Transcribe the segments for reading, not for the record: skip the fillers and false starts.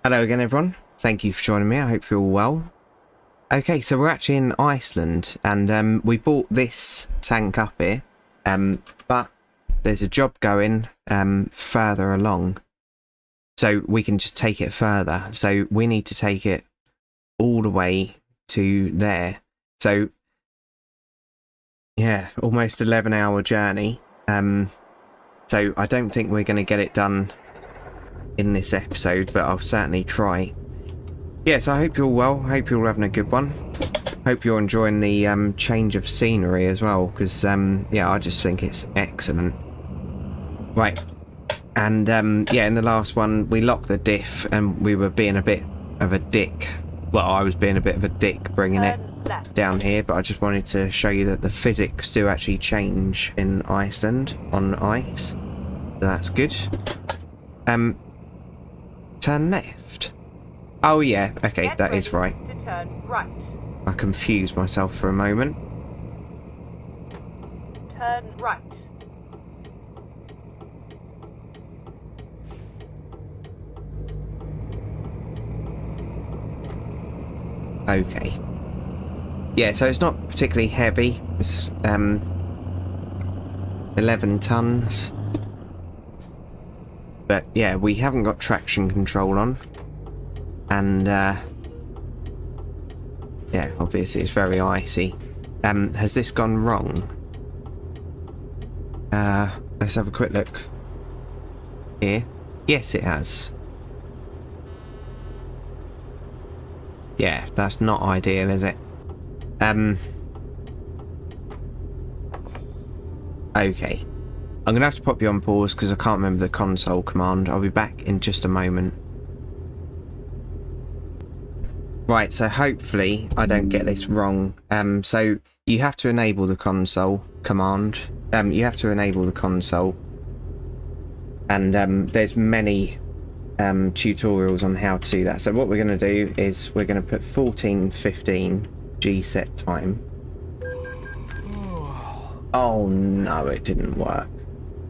Hello again, everyone. Thank you for joining me. I hope you're all well. Okay, so we're actually in Iceland, and we bought this tank up here, but there's a job going further along, so we can just take it further. So we need to take it all the way to there. So yeah, almost 11-hour journey. So I don't think we're going to get it done in this episode, but I'll certainly try. Yes, I hope you're well. Hope you're all having a good one. Hope you're enjoying the change of scenery as well, because yeah, I just think it's excellent. Right, and yeah, in the last one we locked the diff and we were being a bit of a dick. Well, I was being a bit of a dick bringing it down here, but I just wanted to show you that the physics do actually change in Iceland on ice. So that's good. Turn left. Oh yeah, okay, that is right. To turn right. I confused myself for a moment. Turn right. Okay. Yeah, so it's not particularly heavy. It's 11 tons. But yeah, we haven't got traction control on. And yeah, obviously it's very icy. Has this gone wrong? Let's have a quick look here. Yes, it has. Yeah, that's not ideal, is it? Okay. I'm gonna have to pop you on pause because I can't remember the console command. I'll be back in just a moment. Right, so hopefully I don't get this wrong. So you have to enable the console command. You have to enable the console. And there's many tutorials on how to do that. So what we're going to do is we're going to put 14:15 G set time. Oh no, it didn't work.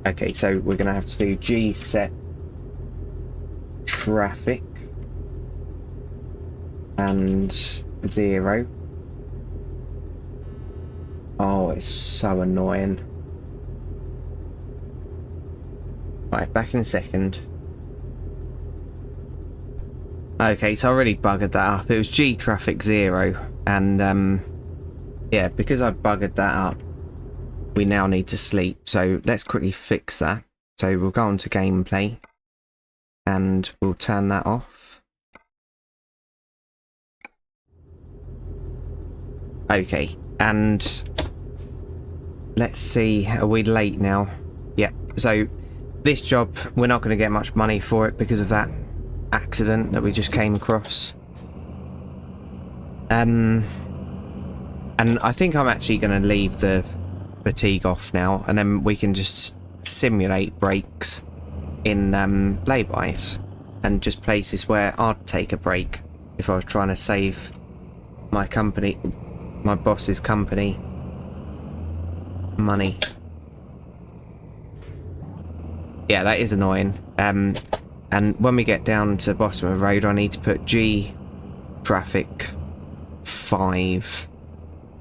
Okay, so we're going to have to do G set traffic and 0. Oh, it's so annoying. Right, back in a second. Okay, so I already buggered that up. It was G traffic 0, and yeah, because I buggered that up, we now need to sleep. So let's quickly fix that. So we'll go on to gameplay, and we'll turn that off. Okay, and let's see, are we late now? Yeah, so this job, we're not going to get much money for it because of that accident that we just came across. And I think I'm actually going to leave the fatigue off now, and then we can just simulate breaks in laybys and just places where I'd take a break if I was trying to save my company, my boss's company, money. Yeah, that is annoying. And when we get down to the bottom of the road, I need to put G traffic 5,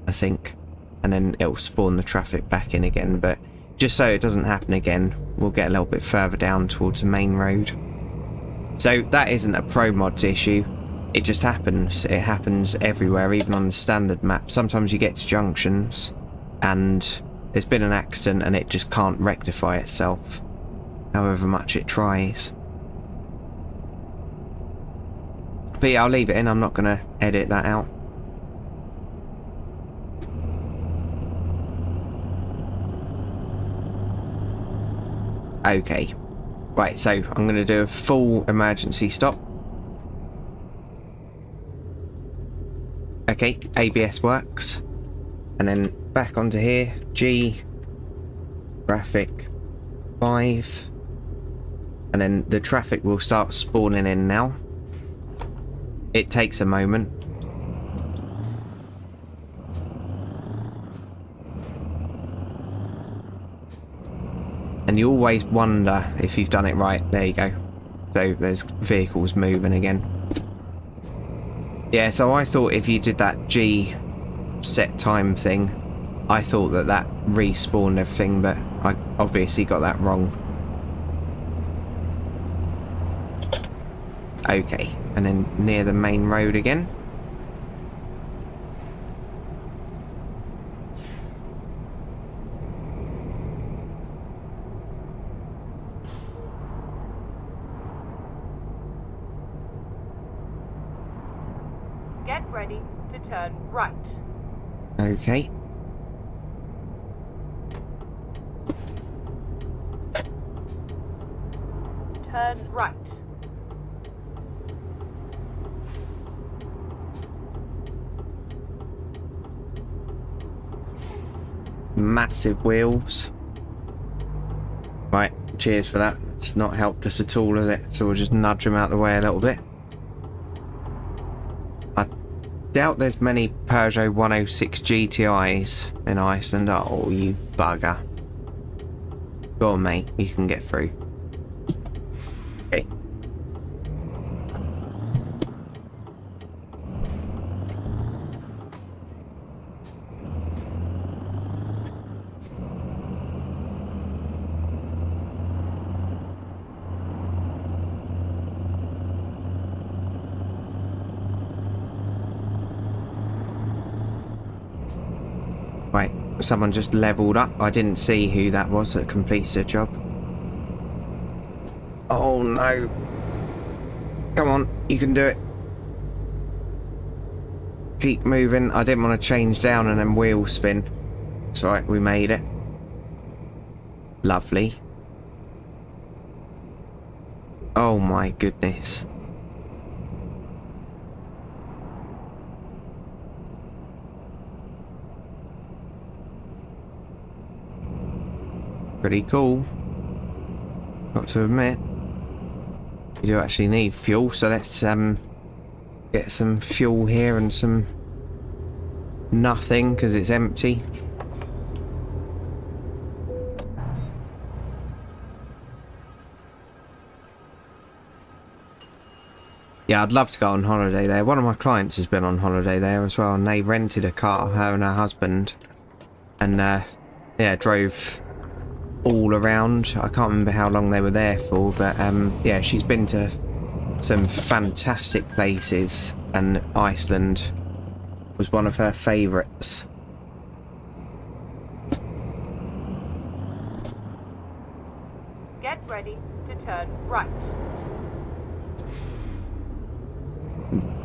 I think, and then it'll spawn the traffic back in again. But just so it doesn't happen again, we'll get a little bit further down towards the main road. So that isn't a ProMods issue. It just happens. It happens everywhere, even on the standard map. Sometimes you get to junctions and there's been an accident and it just can't rectify itself, however much it tries. But yeah, I'll leave it in. I'm not going to edit that out. Okay. Right, so I'm going to do a full emergency stop. Okay, ABS works. And then back onto here. G. Traffic 5. And then the traffic will start spawning in now. It takes a moment. And you always wonder if you've done it right. There you go. So there's vehicles moving again. Yeah, so I thought if you did that G set time thing, I thought that that respawned everything, but I obviously got that wrong. Okay, and then near the main road again. Get ready to turn right. Okay. Turn right. Massive wheels. Right, cheers for that. It's not helped us at all, has it? So we'll just nudge him out the way a little bit. I doubt there's many Peugeot 106 GTIs in Iceland. Oh, you bugger. Go on, mate. You can get through. Okay. Right, someone just leveled up. I didn't see who that was that completes the job. Oh no. Come on, you can do it. Keep moving. I didn't want to change down and then wheel spin. It's alright, we made it. Lovely. Oh my goodness. Pretty cool. Got to admit. You do actually need fuel, so let's get some fuel here and some nothing because it's empty. Yeah, I'd love to go on holiday there. One of my clients has been on holiday there as well, and they rented a car, her and her husband, and yeah, drove all around. I can't remember how long they were there for, but yeah, she's been to some fantastic places, and Iceland was one of her favourites. Get ready to turn right.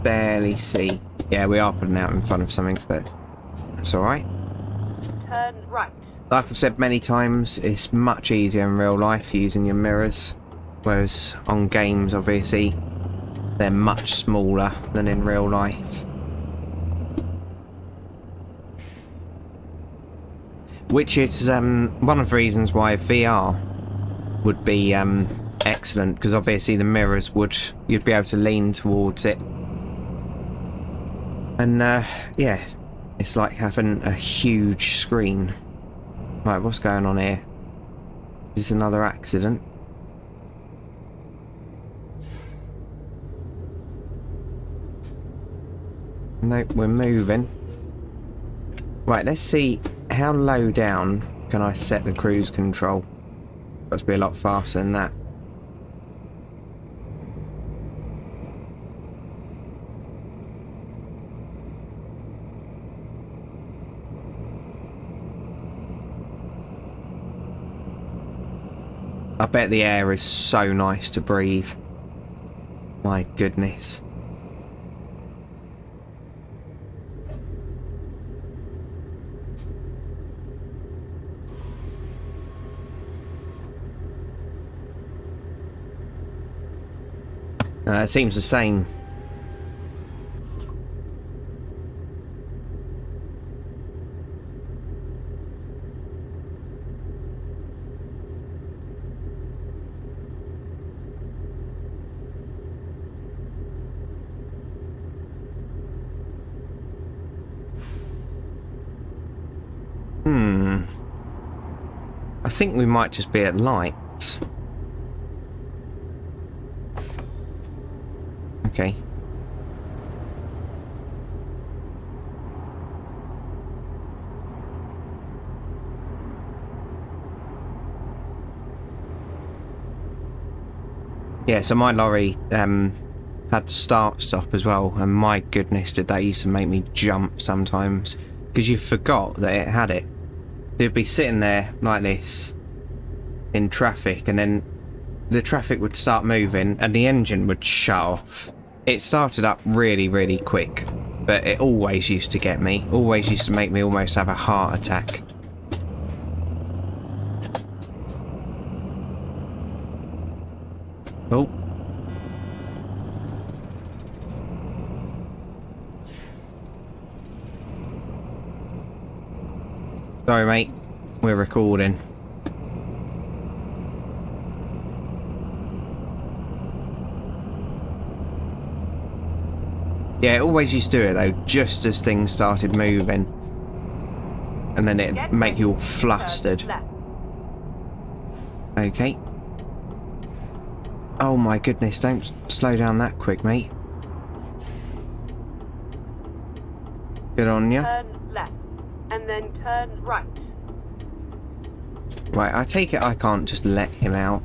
Barely see. Yeah, we are putting out in front of something, but that's alright. Turn right. Like I've said many times, it's much easier in real life using your mirrors, whereas on games, obviously, they're much smaller than in real life. Which is one of the reasons why VR would be excellent, because obviously the mirrors you'd be able to lean towards it. And yeah, it's like having a huge screen. Right, what's going on here? Is this another accident? Nope, we're moving. Right, let's see how low down can I set the cruise control. Got to be a lot faster than that. I bet the air is so nice to breathe. My goodness. It seems the same. I think we might just be at lights. Okay. Yeah, so my lorry had start stop as well, and my goodness did that used to make me jump sometimes, because you forgot that it had it. It'd be sitting there like this in traffic, and then the traffic would start moving and the engine would shut off. It started up really, really quick, but it always used to get me, always used to make me almost have a heart attack. Oh. Sorry, mate. We're recording. Yeah, it always used to do it though, just as things started moving. And then it'd make you all flustered. Okay. Oh my goodness, don't slow down that quick, mate. Good on ya. Turn left, and then turn right. Right, I take it I can't just let him out.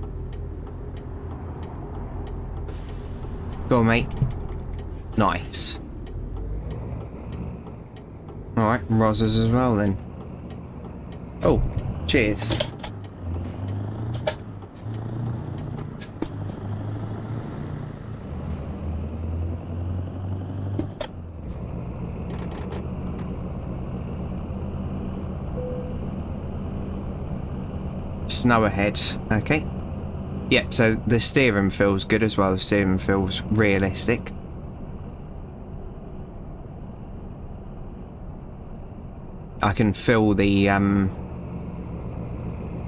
Go on, mate. Nice. Alright, Rozzers as well then. Oh, cheers. Snow ahead. Okay. Yep, so the steering feels good as well. The steering feels realistic. I can feel the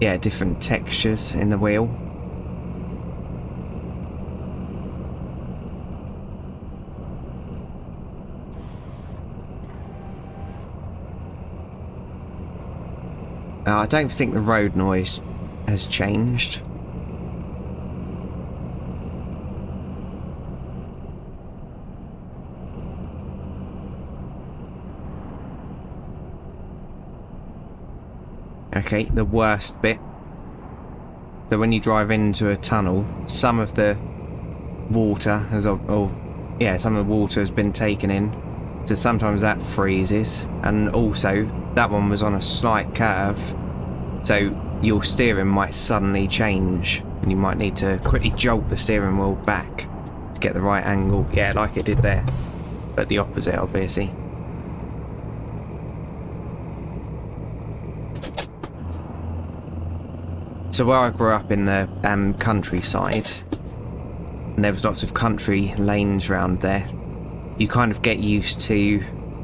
yeah, different textures in the wheel. I don't think the road noise has changed. Okay, the worst bit. So when you drive into a tunnel, some of the water has, some of the water has been taken in. So sometimes that freezes, and also that one was on a slight curve, so your steering might suddenly change, and you might need to quickly jolt the steering wheel back to get the right angle. Yeah, like it did there, but the opposite, obviously. So where I grew up in the countryside, and there was lots of country lanes around there, you kind of get used to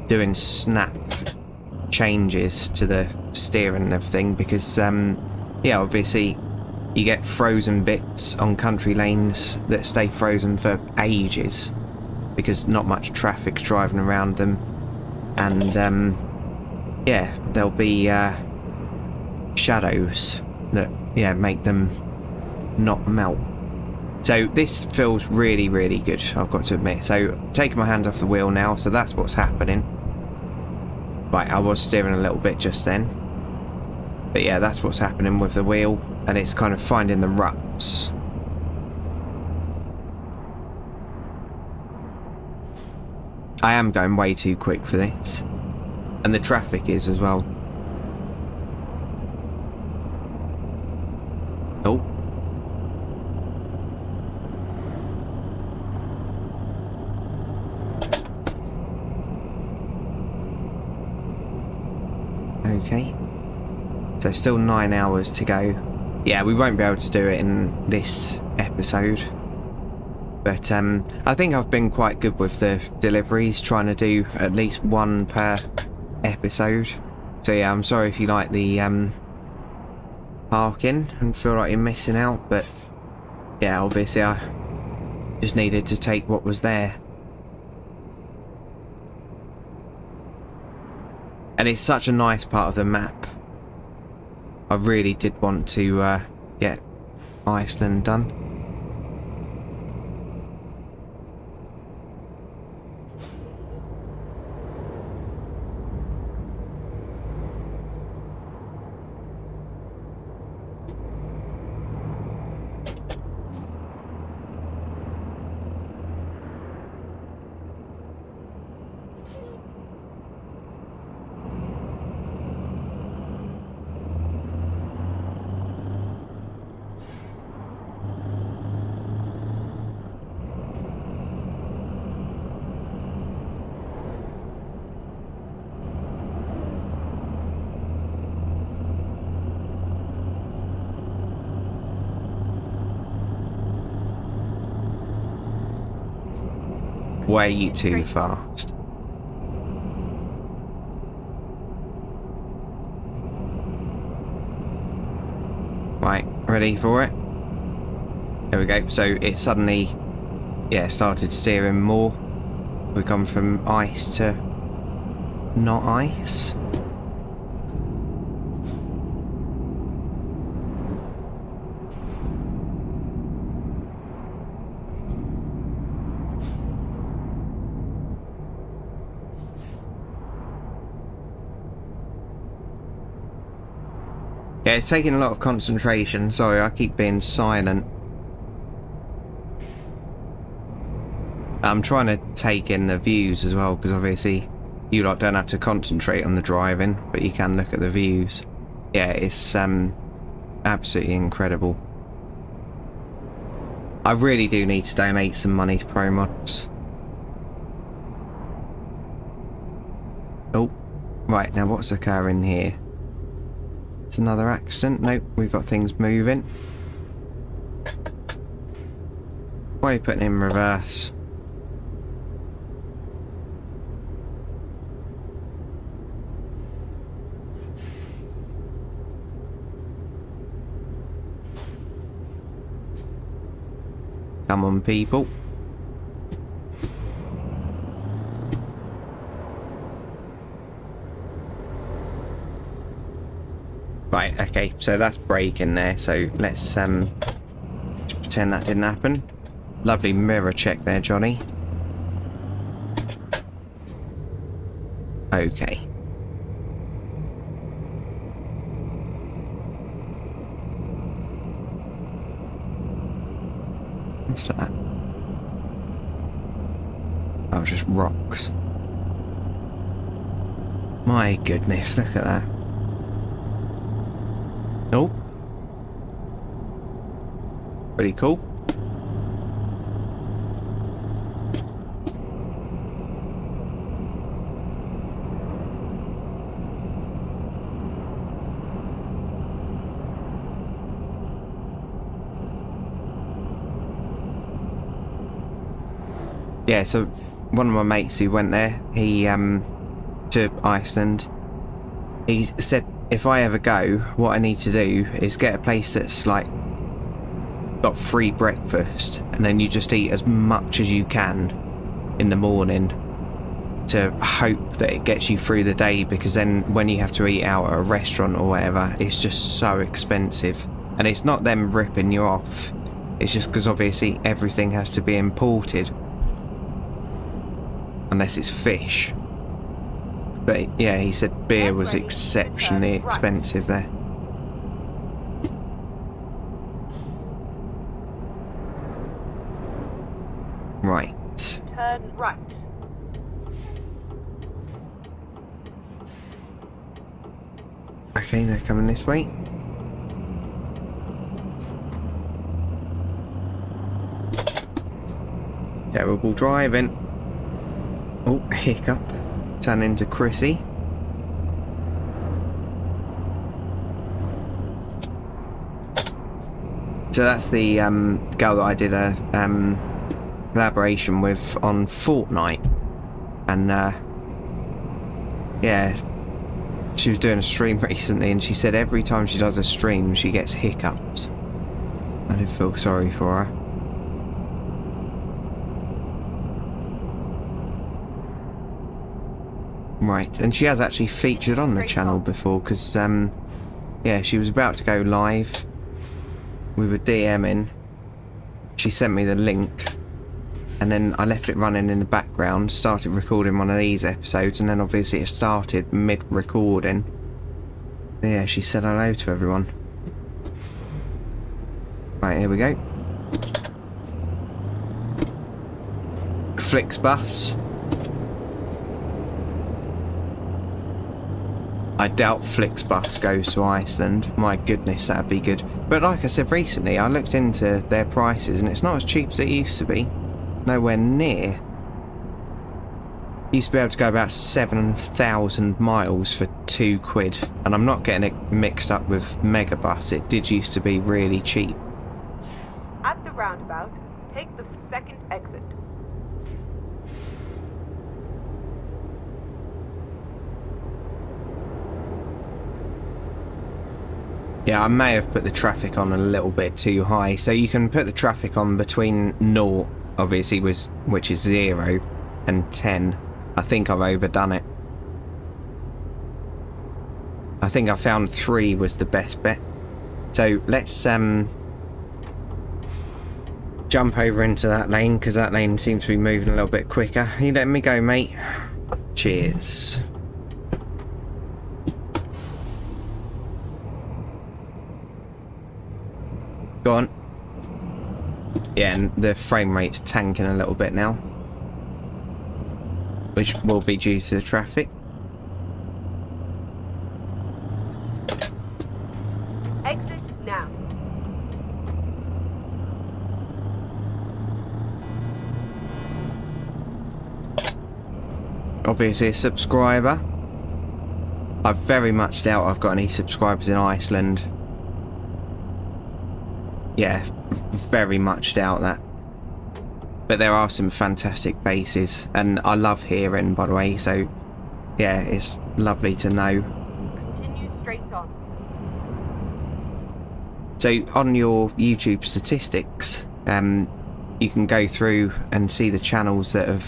doing snap changes to the steering and everything, because yeah, obviously you get frozen bits on country lanes that stay frozen for ages because not much traffic driving around them, and yeah, there'll be shadows that make them not melt. So this feels really, really good, I've got to admit. So taking my hands off the wheel now, so that's what's happening. Right, I was steering a little bit just then, but yeah, that's what's happening with the wheel, and it's kind of finding the ruts. I am going way too quick for this, and the traffic is as well. Oh. Okay. So still 9 hours to go. Yeah, we won't be able to do it in this episode. But I think I've been quite good with the deliveries, trying to do at least one per episode. So yeah, I'm sorry if you like the parking and feel like you're missing out, but yeah, obviously I just needed to take what was there. And it's such a nice part of the map. I really did want to get Iceland done. way too fast. Right, ready for it? There we go. So it suddenly, yeah, started steering more. We've gone from ice to not ice. Yeah, it's taking a lot of concentration. Sorry, I keep being silent. I'm trying to take in the views as well, because obviously you lot don't have to concentrate on the driving, but you can look at the views. Yeah, it's absolutely incredible. I really do need to donate some money to ProMods. Oh, right, now what's occurring here? It's another accident. Nope, we've got things moving. Why are you putting it in reverse? Come on, people. Right, okay, so that's braking there, so let's pretend that didn't happen. Lovely mirror check there, Johnny. Okay. What's that? Oh, just rocks. My goodness, look at that. Oh. Pretty cool. Yeah, so one of my mates who went there, he to Iceland, he said if I ever go, what I need to do is get a place that's like got free breakfast, and then you just eat as much as you can in the morning to hope that it gets you through the day, because then when you have to eat out at a restaurant or whatever, it's just so expensive. And it's not them ripping you off, it's just because obviously everything has to be imported. Unless it's fish. But yeah, he said beer was exceptionally expensive there. Right. Turn right. Okay, they're coming this way. Terrible driving. Oh, hiccup. Turn into Chrissy. So that's the girl that I did a collaboration with on Fortnite. And yeah, she was doing a stream recently, and she said every time she does a stream she gets hiccups. I did feel sorry for her. Right, and she has actually featured on the channel before, because yeah, she was about to go live. We were DMing. She sent me the link, and then I left it running in the background, started recording one of these episodes, and then obviously it started mid-recording. Yeah, she said hello to everyone. Right, here we go. Flixbus. I doubt Flixbus goes to Iceland. My goodness, that'd be good. But like I said recently, I looked into their prices and it's not as cheap as it used to be. Nowhere near. Used to be able to go about 7,000 miles for £2. And I'm not getting it mixed up with Megabus. It did used to be really cheap. At the roundabout, take the second exit. Yeah, I may have put the traffic on a little bit too high. So you can put the traffic on between 0, obviously, which is 0, and 10. I think I've overdone it. I think I found 3 was the best bet. So let's jump over into that lane, because that lane seems to be moving a little bit quicker. You let me go, mate. Cheers. Go on. Yeah, and the frame rate's tanking a little bit now, which will be due to the traffic. Exit now. Obviously a subscriber. I very much doubt I've got any subscribers in Iceland. Yeah, very much doubt that. But there are some fantastic bases, and I love hearing, by the way, so yeah, it's lovely to know. Continue straight on. So on your YouTube statistics, you can go through and see the channels that have,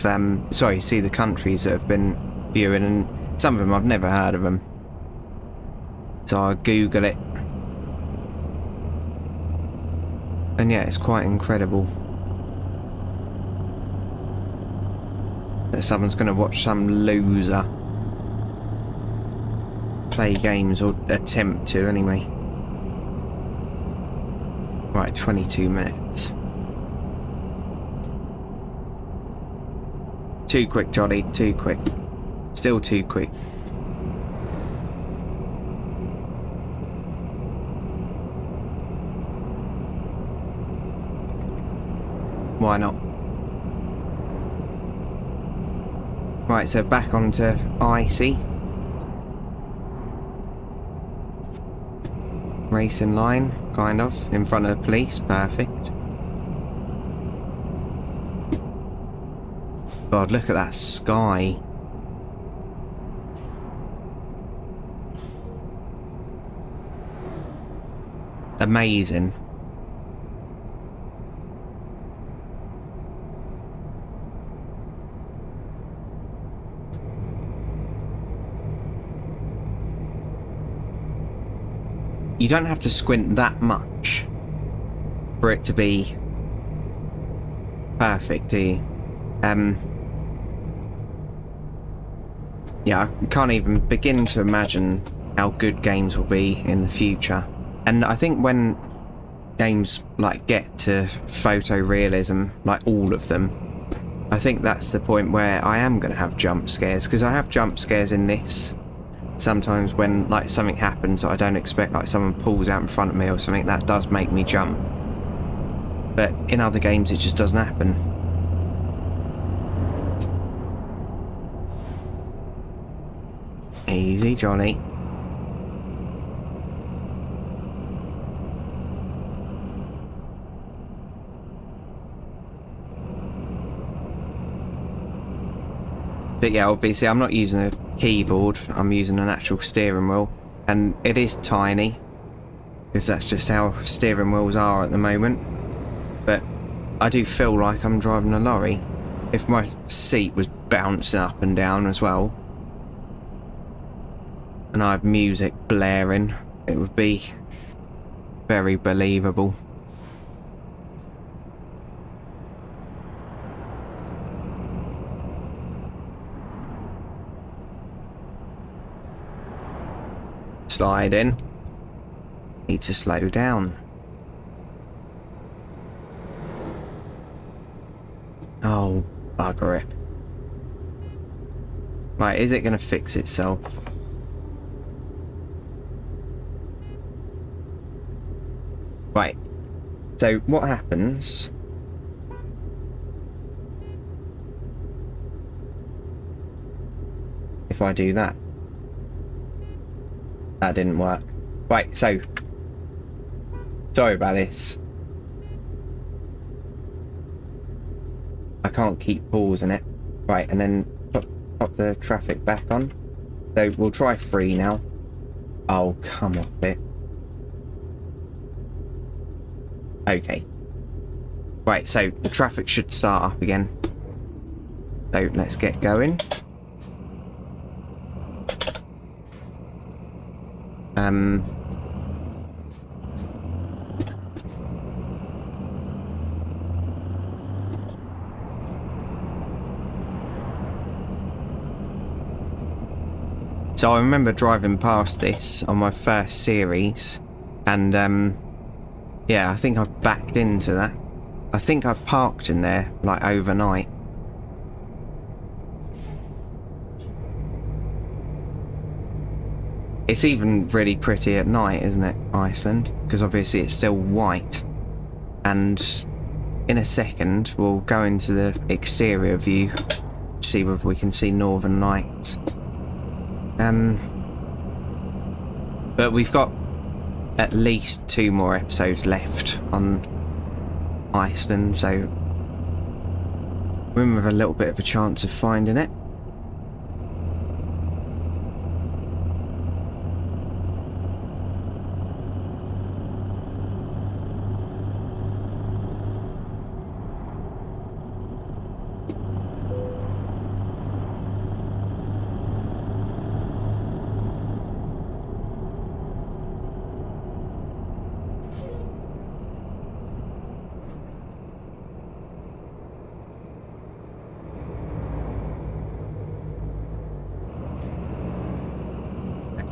see the countries that have been viewing, and some of them I've never heard of them. So I Google it. And yeah, it's quite incredible that someone's going to watch some loser play games, or attempt to anyway. Right, 22 minutes. Too quick, Johnny, too quick. Still too quick. Why not? Right, so back onto Icy. Racing line, kind of, in front of the police, perfect. God, look at that sky. Amazing. You don't have to squint that much for it to be perfect, do you? Yeah, I can't even begin to imagine how good games will be in the future. And I think when games like get to photorealism, like all of them, I think that's the point where I am going to have jump scares, because I have jump scares in this. Sometimes when like something happens that I don't expect, like someone pulls out in front of me or something, that does make me jump. But in other games it just doesn't happen. Easy, Johnny. But yeah, obviously I'm not using a keyboard, I'm using an actual steering wheel, and it is tiny, because that's just how steering wheels are at the moment. But I do feel like I'm driving a lorry. If my seat was bouncing up and down as well, and I had music blaring, it would be very believable. Slide in. Need to slow down. Oh, bugger it. Right, is it going to fix itself? Right. So what happens if I do that? That didn't work. Right, so sorry about this. I can't keep pausing it. Right, and then pop the traffic back on. So we'll try 3 now. Oh, come off it. Okay. Right, so the traffic should start up again. So let's get going. So I remember driving past this on my first series, and yeah, I think I've backed into that. I think I parked in there like overnight. It's even really pretty at night, isn't it, Iceland? Because obviously it's still white. And in a second, we'll go into the exterior view, see whether we can see Northern Lights. But we've got at least 2 more episodes left on Iceland, so we're with a little bit of a chance of finding it.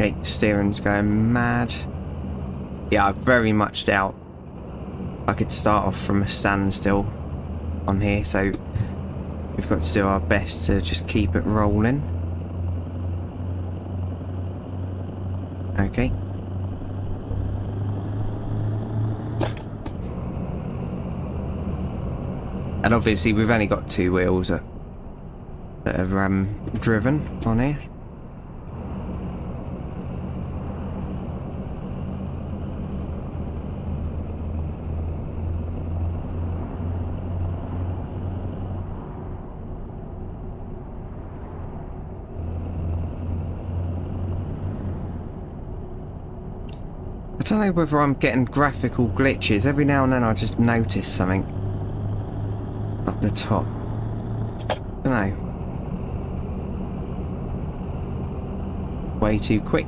Okay, steering's going mad. Yeah, I very much doubt I could start off from a standstill on here, so we've got to do our best to just keep it rolling. Okay. And obviously we've only got 2 wheels that are driven on here. I don't know whether I'm getting graphical glitches. Every now and then I just notice something up the top. I don't know. Way too quick.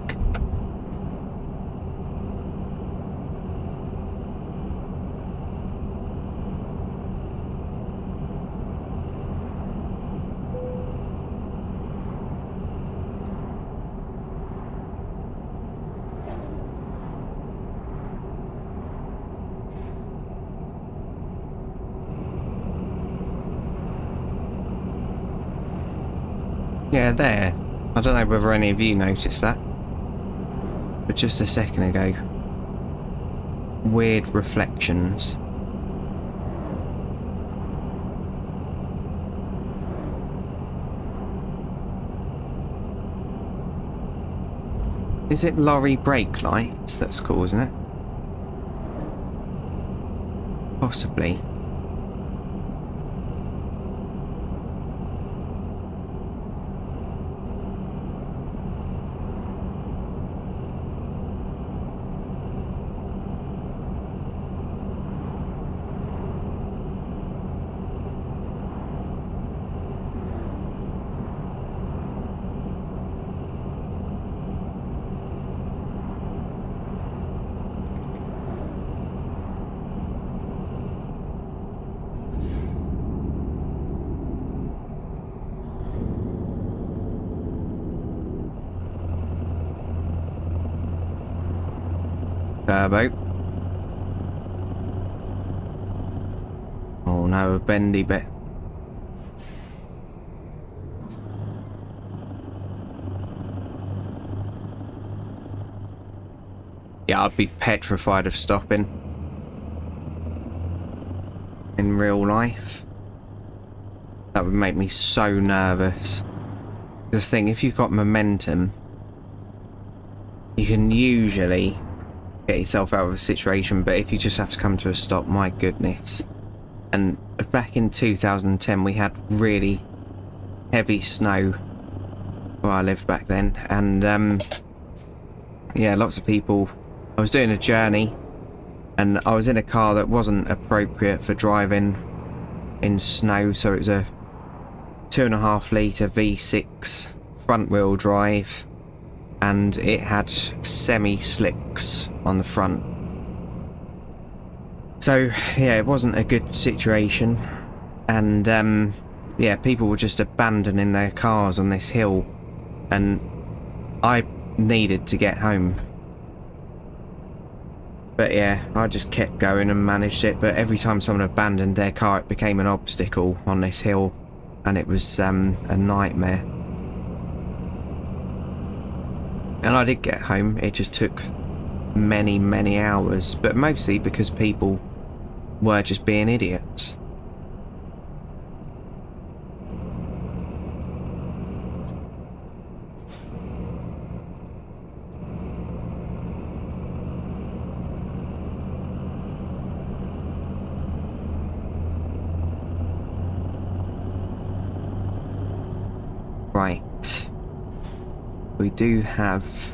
Yeah, there. I don't know whether any of you noticed that, but just a second ago. Weird reflections. Is it lorry brake lights that's causing it? Possibly. Turbo. Oh no, a bendy bit. Yeah, I'd be petrified of stopping in real life. That would make me so nervous. Just think, if you've got momentum, you can usually get yourself out of a situation, but if you just have to come to a stop, my goodness. And back in 2010 we had really heavy snow where I lived back then, and yeah, lots of people. I was doing a journey and I was in a car that wasn't appropriate for driving in snow, so it was a 2.5 litre V6 front wheel drive, and it had semi-slicks on the front. So yeah, it wasn't a good situation, and yeah, people were just abandoning their cars on this hill, and I needed to get home. But yeah, I just kept going and managed it, but every time someone abandoned their car, it became an obstacle on this hill, and it was a nightmare. And I did get home, it just took many, many hours, but mostly because people were just being idiots. Right. We do have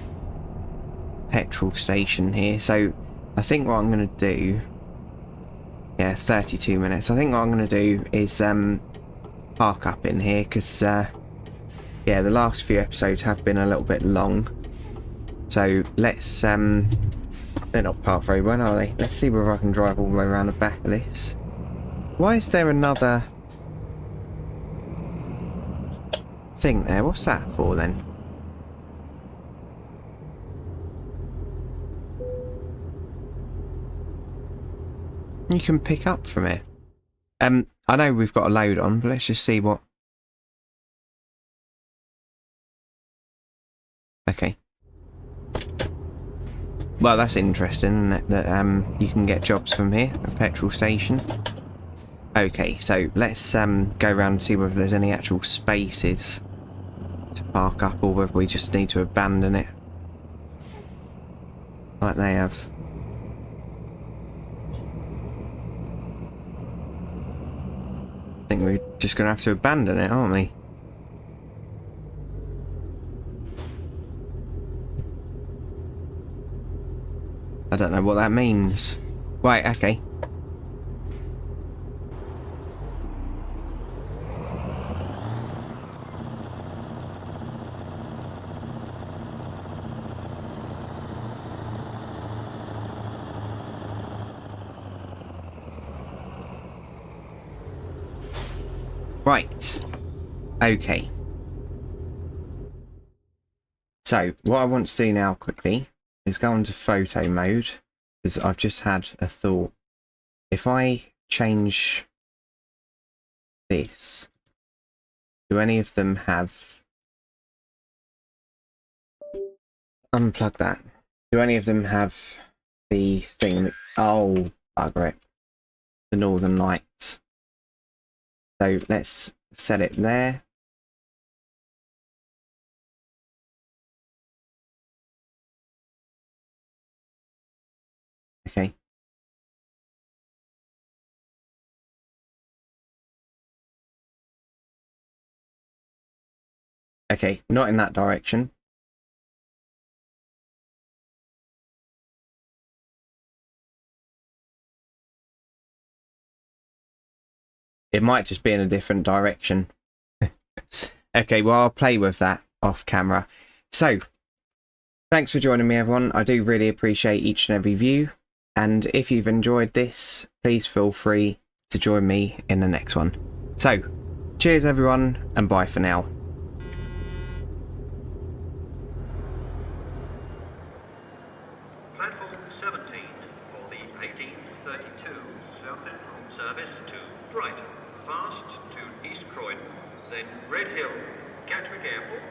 petrol station here, so I think what I'm going to do, yeah, 32 minutes, I think what I'm going to do is park up in here, because yeah, the last few episodes have been a little bit long, so let's they're not parked very well, are they? Let's see whether I can drive all the way around the back of this. Why is there another thing there? What's that for then? You can pick up from it. I know we've got a load on, but let's just see what... Okay. Well, that's interesting, isn't it? That you can get jobs from here, a petrol station. Okay, so let's go around and see whether there's any actual spaces to park up, or whether we just need to abandon it, like they have. I think we're just going to have to abandon it, aren't we? I don't know what that means. Right, okay. Right. Okay. So, what I want to do now quickly is go into photo mode, because I've just had a thought. If I change this, do any of them have... Unplug that. Do any of them have the thing that... Oh, bugger it. The Northern Lights. So let's set it there. Okay. Okay, not in that direction. It might just be in a different direction. Okay, well, I'll play with that off camera. So, thanks for joining me, everyone. I do really appreciate each and every view. And if you've enjoyed this, please feel free to join me in the next one. So, cheers, everyone, and bye for now. Platform 17 for the 1832 Southend service to Brighton, fast to East Croydon, then Red Hill, Gatwick Airport,